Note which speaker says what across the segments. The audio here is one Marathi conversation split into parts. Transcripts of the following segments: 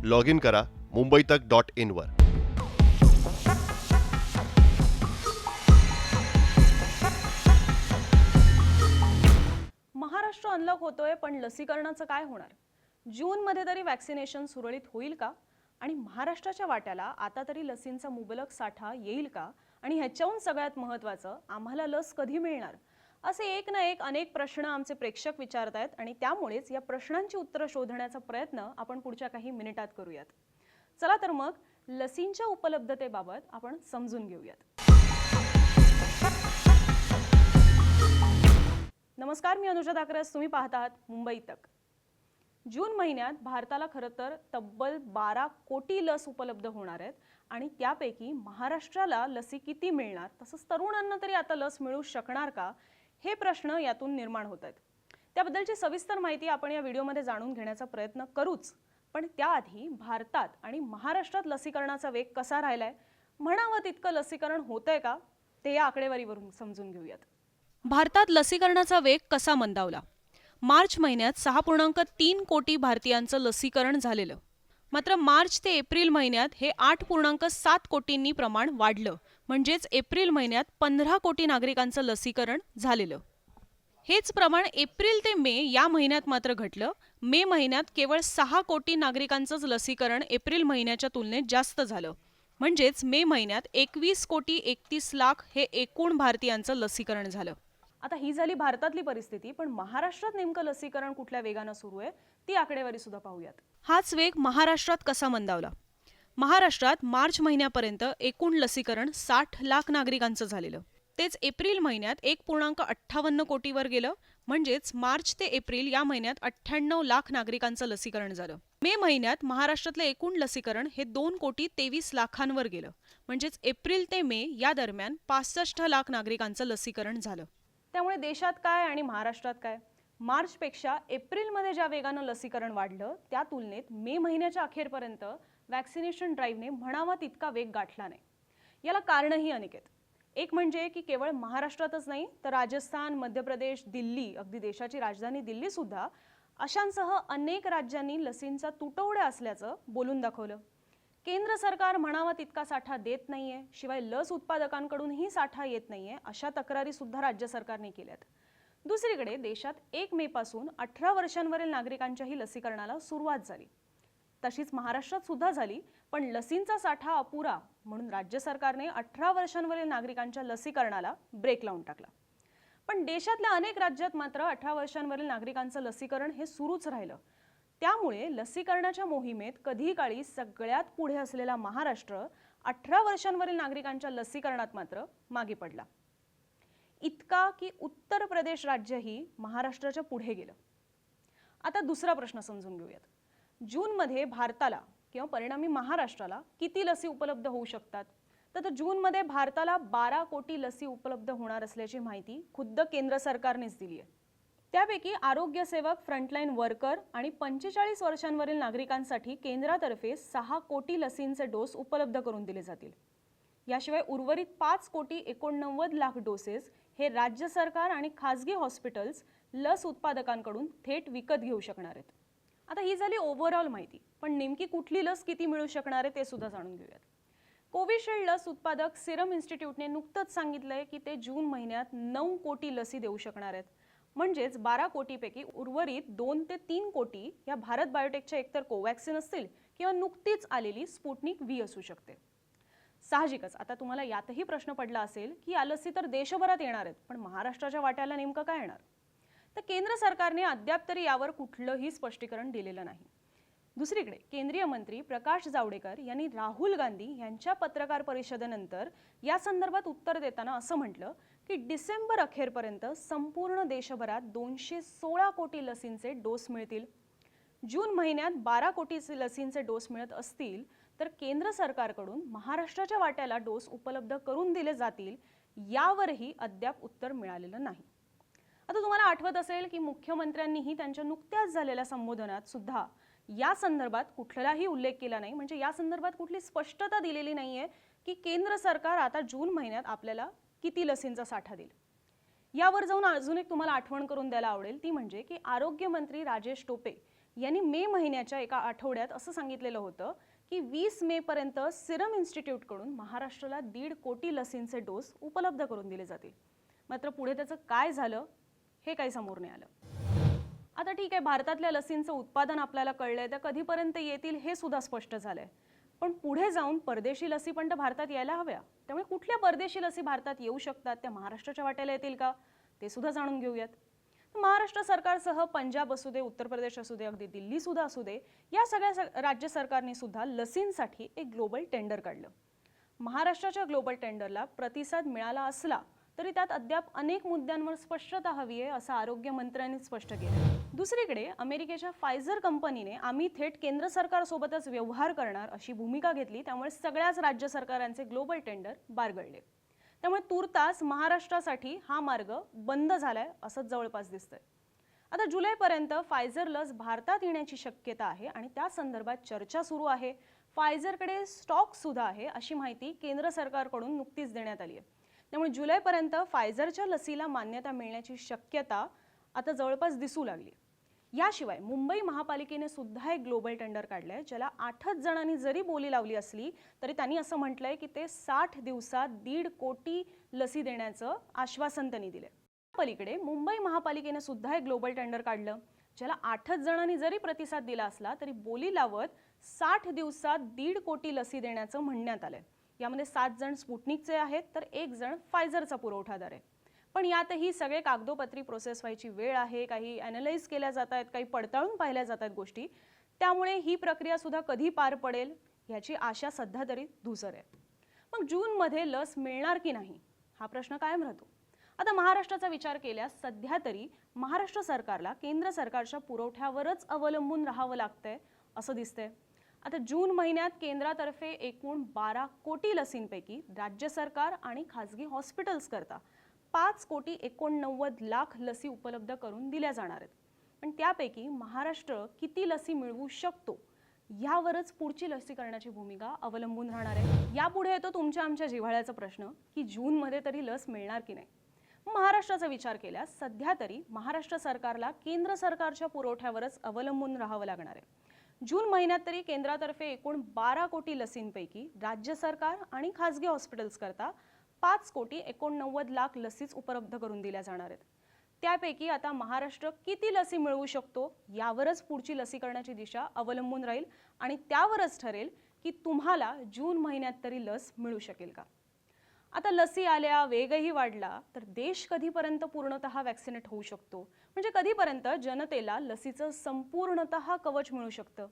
Speaker 1: लॉग इन करा मुंबईतक.in वर.
Speaker 2: महाराष्ट्र अनलॉक होतोय, पण लसीकरणाचं काय होणार? जून मध्ये तरी वॅक्सिनेशन सुरळीत होईल का? आणि महाराष्ट्राच्या वाट्याला आता तरी लसींचा मुबलक साठा येईल का? आणि ह्याच्याहून सगळ्यात महत्त्वाचं, आम्हाला लस कधी मिळणार? असे एक ना एक अनेक प्रश्न आमचे प्रेक्षक विचारतायत आणि त्यामुळेच या प्रश्नांची उत्तरं शोधण्याचा प्रयत्न आपण पुढच्या काही मिनिटात करूयात. चला तर मग लसींच्या उपलब्धतेबाबत आपण समजून घेऊयात. नमस्कार, मी अनुजा दाकरस. तुम्ही पाहत आहात मुंबई तक. जून महिन्यात भारताला खरं तर तब्बल 12 कोटी लस उपलब्ध होणार आहेत आणि त्यापैकी महाराष्ट्राला लसी किती मिळणार, तसंच तरुणांना तरी आता लस मिळू शकणार का, हे प्रश्न यातून निर्माण होत आहेत. त्याबद्दलची सविस्तर माहिती आपण या व्हिडिओमध्ये जाणून घेण्याचा प्रयत्न करूच. पण त्याआधी भारतात आणि महाराष्ट्रात लसीकरणाचा वेग कसा राहिलाय, म्हणावं तितकं लसीकरण होतंय का, ते या आकडेवारीवरून समजून घेऊयात. भारतात लसीकरणाचा वेग कसा मंदावला? मार्च महिन्यात 6.3 कोटी भारतीयांचं लसीकरण झालेलं. मात्र मार्च ते एप्रिल महिन्यात हे 8.7 कोटींनी प्रमाण वाढलं. म्हणजेच एप्रिल महिन्यात 15 कोटी नागरिकांचं लसीकरण झालेलं. हेच प्रमाण एप्रिल ते मे या महिन्यात मात्र घटलं. मे महिन्यात केवळ 6 कोटी नागरिकांचंच लसीकरण एप्रिल महिन्याच्या तुलनेत जास्त झालं. म्हणजेच मे महिन्यात 21 कोटी 31 लाख हे एकूण भारतीयांचं लसीकरण झालं. आता ही झाली भारतातली परिस्थिती, पण महाराष्ट्रात नेमकं लसीकरण कुठल्या वेगानं सुरू आहे ती आकडेवारी सुद्धा पाहूयात. हाच वेग महाराष्ट्रात कसा मंदावला? महाराष्ट्रात मार्च महिन्यापर्यंत एकूण लसीकरण 60 लाख नागरिकांचं झालेलं. तेच एप्रिल महिन्यात 1.58 कोटीवर गेलं. म्हणजेच मार्च ते एप्रिल या महिन्यात 98 लाख नागरिकांचं लसीकरण झालं. मे महिन्यात महाराष्ट्रातलं एकूण लसीकरण हे 2 कोटी 23 लाखांवर गेलं. म्हणजेच एप्रिल ते मे या दरम्यान 65 लाख नागरिकांचं लसीकरण झालं. त्यामुळे देशात काय आणि महाराष्ट्रात काय? मार्चपेक्षा एप्रिलमध्ये ज्या वेगानं लसीकरण वाढलं, त्या तुलनेत मे महिन्याच्या अखेरपर्यंत वॅक्सिनेशन ड्राईव्हने म्हणावा तितका वेग गाठला नाही. याला कारणही अनेक आहेत. एक म्हणजे की केवळ महाराष्ट्रातच नाही, तर राजस्थान, मध्य प्रदेश, दिल्ली, अगदी देशाची राजधानी दिल्ली सुद्धा अशांसह अनेक राज्यांनी लसींचा तुटवडा असल्याचं बोलून दाखवलं. केंद्र सरकार म्हणावा तितका साठा देत नाहीये, शिवाय लस उत्पादकांकडूनही साठा येत नाहीये, अशा तक्रारी सुद्धा राज्य सरकारने केल्यात. दुसरीकडे देशात 1 मे पासून 18 वर्षांवरील नागरिकांच्याही लसीकरणाला सुरुवात झाली. तशीच महाराष्ट्रात सुद्धा झाली, पण लसींचा साठा अपुरा म्हणून राज्य सरकारने 18 वर्षांवरील नागरिकांच्या लसीकरणाला ब्रेक लावून टाकला. पण देशातल्या अनेक राज्यात मात्र 18 वर्षांवरील नागरिकांचं लसीकरण हे सुरूच राहिलं. त्यामुळे लसीकरणाच्या मोहिमेत कधी काळी सगळ्यात पुढे असलेला महाराष्ट्र 18 वर्षांवरील नागरिकांच्या लसीकरणात मात्र मागे पडला. इतका की उत्तर प्रदेश राज्यही महाराष्ट्राच्या पुढे गेलं. आता दुसरा प्रश्न समजून घेऊयात. जूनमध्ये भारताला किंवा परिणामी महाराष्ट्राला किती लसी उपलब्ध होऊ शकतात? तर जूनमध्ये भारताला 12 कोटी लसी उपलब्ध होणार असल्याची माहिती खुद्द केंद्र सरकारनेच दिली आहे. त्यापैकी आरोग्य सेवक, फ्रंटलाईन वर्कर आणि 45 वर्षांवरील नागरिकांसाठी केंद्रातर्फे 6 कोटी लसींचे डोस उपलब्ध करून दिले जातील. याशिवाय उर्वरित 5 कोटी 89 लाख डोसेस हे राज्य सरकार आणि खासगी हॉस्पिटल्स लस उत्पादकांकडून थेट विकत घेऊ शकणार आहेत. आता ही झाली ओव्हरऑल माहिती, पण नेमकी कुठली लस किती मिळू शकणार आहे ते सुद्धा जाणून घेऊयात. कोविशिल्ड लस उत्पादक सिरम इन्स्टिट्यूटने नुकतंच सांगितलंय की ते जून महिन्यात 9 कोटी लसी देऊ शकणार आहेत. म्हणजेच 12 कोटीपैकी उर्वरित 2 ते 3 कोटी या भारत बायोटेकच्या एकतर कोवॅक्सिन असतील किंवा नुकतीच आलेली स्पुटनिक व्ही असू शकते. साहजिकच आता तुम्हाला यातही प्रश्न पडला असेल की या लसी तर देशभरात येणार आहेत, पण महाराष्ट्राच्या वाट्याला नेमकं काय येणार? तर केंद्र सरकारने अद्याप तरी यावर कुठलंही स्पष्टीकरण दिलेलं नाही. दुसरीकडे केंद्रीय मंत्री प्रकाश जावडेकर यांनी राहुल गांधी यांच्या पत्रकार परिषदेनंतर या संदर्भात उत्तर देताना असं म्हटलं की डिसेंबर अखेरपर्यंत संपूर्ण देशभरात 216 कोटी लसींचे डोस मिळतील. जून महिन्यात 12 कोटी लसींचे डोस मिळत असतील तर केंद्र सरकारकडून महाराष्ट्राच्या वाट्याला डोस उपलब्ध करून दिले जातील, यावरही अद्याप उत्तर मिळालेलं नाही. आता तुम्हाला आठवत असेल की मुख्यमंत्र्यांनीही त्यांच्या नुकत्याच झालेल्या संबोधनात सुद्धा या संदर्भात कुठलाही उल्लेख केला नाही, म्हणजे या संदर्भात कुठली स्पष्टता दिलेली नाहीये की केंद्र सरकार आता जून महिन्यात आपल्याला किती लसींचा साठा देईल. यावर जाऊन अजून एक तुम्हाला आठवण करून द्यायला आवडेल, ती म्हणजे की आरोग्य मंत्री राजेश टोपे यांनी मे महिन्याच्या एका आठवड्यात असं सांगितलेलं होतं की 20 मे पर्यंत सिरम इन्स्टिट्यूटकडून महाराष्ट्राला 1.5 कोटी लसींचे डोस उपलब्ध करून दिले जातील. मात्र पुढे त्याचं काय झालं हे काही समोर नाही आलं. आता ठीक आहे, भारतातल्या लसींचं उत्पादन आपल्याला कळलंय, त्या कधीपर्यंत येतील हे सुद्धा स्पष्ट झालंय. पण पुढे जाऊन परदेशी लसी पण तर भारतात यायला हव्या. त्यामुळे कुठल्या परदेशी लसी भारतात येऊ शकतात, त्या महाराष्ट्राच्या वाट्याला येतील का, ते सुद्धा जाणून घेऊयात. महाराष्ट्र सरकारसह पंजाब असू दे, उत्तर प्रदेश असू दे, अगदी दिल्ली सुद्धा असू दे, या सगळ्या राज्य सरकारने सुद्धा लसींसाठी एक ग्लोबल टेंडर काढलं. महाराष्ट्राच्या ग्लोबल टेंडरला प्रतिसाद मिळाला असला तरी त्यात अद्याप अनेक मुद्द्यांवर स्पष्टता हवी आहे, असं आरोग्य मंत्र्यांनी स्पष्ट केलं. दुसरीकडे अमेरिकेच्या फायझर कंपनीने आम्ही थेट केंद्र सरकारसोबतच व्यवहार करणार अशी भूमिका घेतली. त्यामुळे सगळ्याच राज्य सरकारांचे ग्लोबल टेंडर बारगळले. त्यामुळे तूर्तास महाराष्ट्रासाठी हा मार्ग बंद झालाय असं जवळपास दिसतंय. आता जुलैपर्यंत फायझर लस भारतात येण्याची शक्यता आहे आणि त्या संदर्भात चर्चा सुरू आहे. फायझरकडे स्टॉक सुद्धा आहे अशी माहिती केंद्र सरकारकडून नुकतीच देण्यात आली आहे. त्यामुळे जुलैपर्यंत फायझरच्या लसीला मान्यता मिळण्याची शक्यता आता जवळपास दिसू लागली. याशिवाय मुंबई महापालिकेने सुद्धा एक ग्लोबल टेंडर काढलंय, ज्याला 8 जणांनी जरी बोली लावली असली तरी त्यांनी असं म्हटलंय की ते 60 दिवसात 1.5 कोटी लसी देण्याचं आश्वासन त्यांनी दिलंय. पलीकडे मुंबई महापालिकेने सुद्धा एक ग्लोबल टेंडर काढलं, ज्याला 8 जणांनी जरी प्रतिसाद दिला असला तरी बोली लावत 60 दिवसात 1.5 कोटी लसी देण्याचं म्हणण्यात आलंय. यामध्ये 7 जण स्पुटनिकचे आहेत तर 1 जण फायझरचा पुरवठादार आहे. पण यातही सगळे कागदोपत्री प्रोसेस व्हायची वेळ आहे, काही ॲनालाइज केल्या जात आहेत, काही पडताळून पाहिल्या जात आहेत गोष्टी. त्यामुळे ही प्रक्रिया सुद्धा कधी पार पडेल याची आशा सध्या तरी धुसर आहे. मग जूनमध्ये लस मिळणार की नाही हा प्रश्न कायम राहतो. आता महाराष्ट्राचा विचार केल्यास सध्या तरी महाराष्ट्र सरकारला केंद्र सरकारच्या पुरवठ्यावरच अवलंबून राहावं लागतंय असं दिसतंय. आता जून महिन्यात केंद्रातर्फे एकूण 12 कोटी लसींपैकी राज्य सरकार आणि खासगी हॉस्पिटल्स करता 5 कोटी 89 लाख लसी उपलब्ध करून दिल्या जाणार आहेत. पण त्यापैकी महाराष्ट्र किती लसी मिळवू शकतो यावरच पुढची लसीकरणाची भूमिका अवलंबून राहणार आहे. यापुढे येतो तुमच्या आमच्या जिव्हाळ्याचा प्रश्न की जूनमध्ये तरी लस मिळणार की नाही. महाराष्ट्राचा विचार केल्यास सध्या तरी महाराष्ट्र सरकारला केंद्र सरकारच्या पुरवठ्यावरच अवलंबून राहावं लागणार आहे. जून महिन्यात तरी केंद्रातर्फे एकूण 12 कोटी लसींपैकी राज्य सरकार आणि खासगी हॉस्पिटल्स करता 5 कोटी 89 लाख लसीच उपलब्ध करून दिल्या जाणार आहेत. त्यापैकी आता महाराष्ट्र किती लसी मिळवू शकतो यावरच पुढची लसीकरणाची दिशा अवलंबून राहील आणि त्यावरच ठरेल की तुम्हाला जून महिन्यात तरी लस मिळू शकेल का. आता लसी आल्या, वेगही वाढला तर देश कधीपर्यंत पूर्णतः वॅक्सिनेट होऊ शकतो, म्हणजे कधीपर्यंत जनतेला लसीचं संपूर्णतः कवच मिळू शकतं.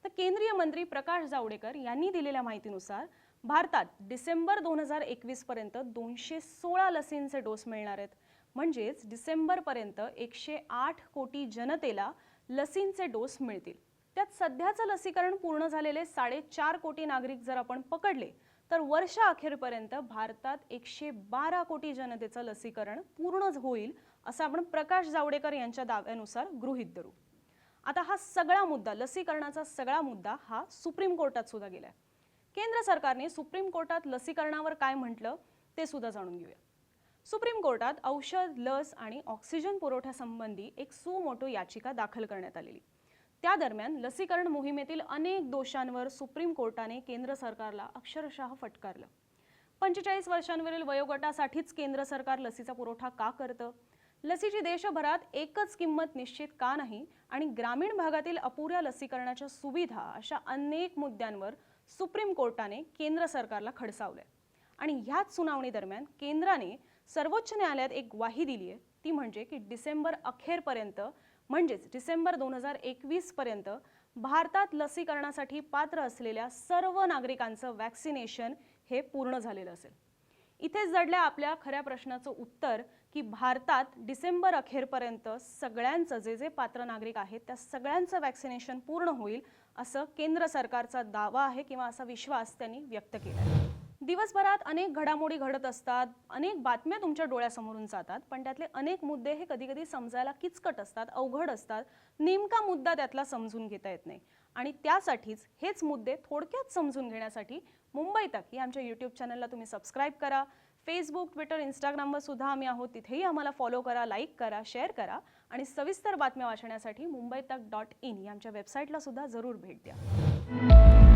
Speaker 2: तर केंद्रीय मंत्री प्रकाश जावडेकर यांनी दिलेल्या माहितीनुसार भारतात डिसेंबर 2021 पर्यंत 216 लसींचे डोस मिळणार आहेत. म्हणजेच डिसेंबरपर्यंत 108 कोटी जनतेला लसींचे डोस मिळतील. त्यात सध्याचं लसीकरण पूर्ण झालेले 4.5 कोटी नागरिक जर आपण पकडले तर वर्षाअखेरपर्यंत भारतात 112 कोटी जनतेचं लसीकरण पूर्ण होईल असं आपण प्रकाश जावडेकर यांच्या दाव्यानुसार गृहीत धरू. आता हा सगळा मुद्दा, लसीकरणाचा सगळा मुद्दा हा सुप्रीम कोर्टात सुद्धा गेलाय. केंद्र सरकारने सुप्रीम कोर्टात लसीकरणावर काय म्हटलं ते सुद्धा जाणून घेऊया. सुप्रीम कोर्टात औषध, लस आणि ऑक्सिजन पुरवठ्यासंबंधी एक सुमोटो याचिका दाखल करण्यात आलेली. त्या दरम्यान लसीकरण मोहिमेतील अनेक दोषांवर सुप्रीम कोर्टाने केंद्र सरकारला अक्षरशः फटकारलं. 45 वर्षांवरील वयोगटासाठीच केंद्र सरकार लसीचा पुरवठा का करतं, लसीची देशभरात एकच किंमत निश्चित का नाही आणि ग्रामीण भागातील अपुऱ्या लसीकरणाच्या सुविधा अशा अनेक मुद्द्यांवर सुप्रीम कोर्टाने केंद्र सरकारला खडसावलंय. आणि ह्याच सुनावणी दरम्यान केंद्राने सर्वोच्च न्यायालयात एक ग्वाही दिली आहे, ती म्हणजे की डिसेंबर अखेरपर्यंत म्हणजेच डिसेंबर 2021 पर्यंत भारतात लसीकरणासाठी पात्र असलेल्या सर्व नागरिकांचं वॅक्सिनेशन हे पूर्ण झालेलं असेल. इथेच जडल्या आपल्या खऱ्या प्रश्नाचं उत्तर की भारतात डिसेंबर अखेरपर्यंत सगळ्यांचं जे पात्र नागरिक आहेत त्या सगळ्यांचं वॅक्सिनेशन पूर्ण होईल असं केंद्र सरकारचा दावा आहे किंवा असा विश्वास त्यांनी व्यक्त केला आहे. दिवसभरात अनेक घडामोडी घडत असतात, अनेक बातम्या तुमच्या डोळ्यासमोरून जातात, पण त्यातले अनेक मुद्दे हे कधी-कधी समजायला किचकट असतात, अवघड असतात, नेमका मुद्दा त्यातला समजून घेता येत नाही. आणि त्यासाठीच हेच मुद्दे थोडक्यात समजून घेण्यासाठी मुंबई तक या आमच्या YouTube चॅनलला तुम्ही सबस्क्राईब करा. फेसबुक, ट्विटर, इंस्टाग्रामवर सुद्धा आम्ही आहोत, तिथेही आम्हाला फॉलो करा, लाईक करा, शेअर करा आणि सविस्तर बातम्या वाचण्यासाठी मुंबईतक.in यांच्या वेबसाईटला सुद्धा जरूर भेट द्या.